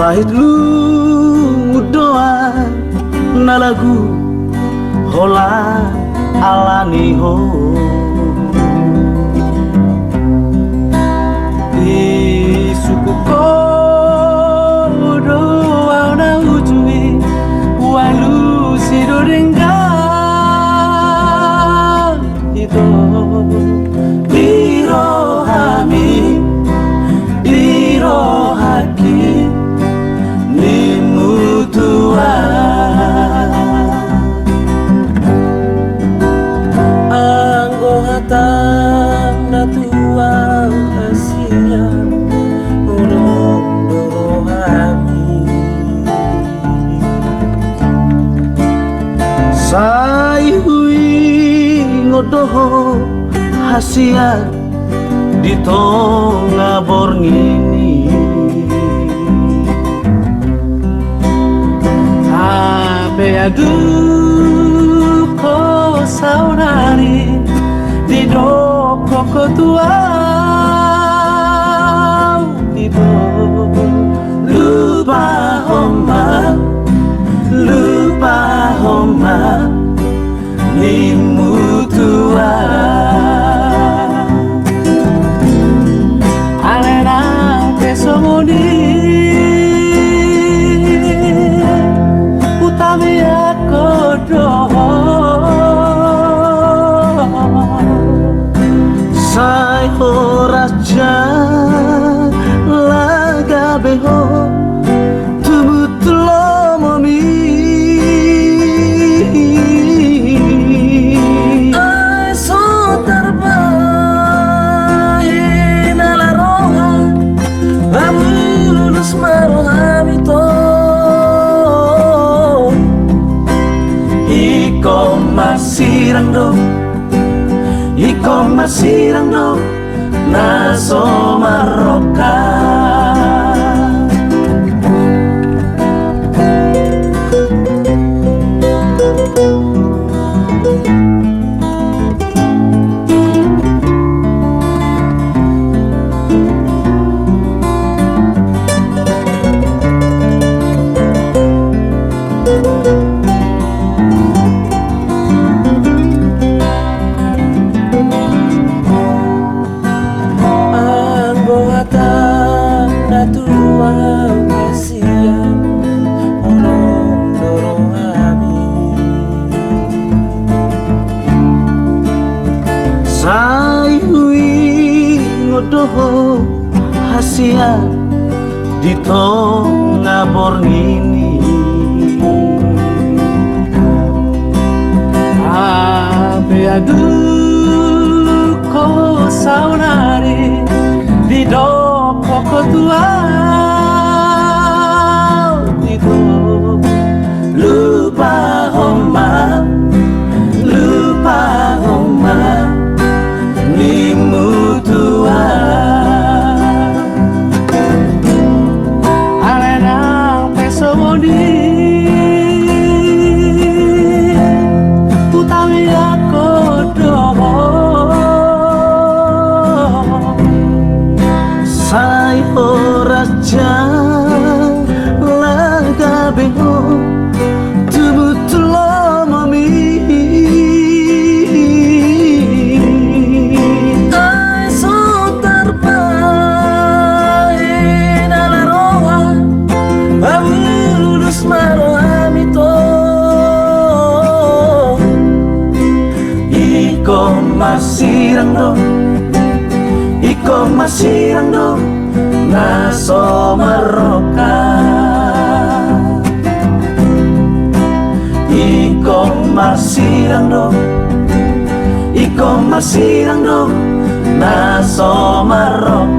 pahit lu doa na lagu hola alani ho di suku ko doa na ujui walu sidorengga itu dirohami dirohaki nimutua anggo hatang na tuang asia ulong dorohami sai hui ngodoho hasia di tonga borngini abe adu ko saudari di doko kotua ibu lupa homa nimutua alena pesomoni utami aku doho sai ho raja laga beho tumutlo momi ai so terbaik ala roha amulus marohami to iko masirang do naso maroka sai hui ngodoho hasia di tonga borngini abe adu ko saunari di doko kotua itu lupa homa nimutua alena pesomoni utami aku doho sai ho raja laga beho tumutlo mami iko masirang do naso maroka iko masirang do naso maroka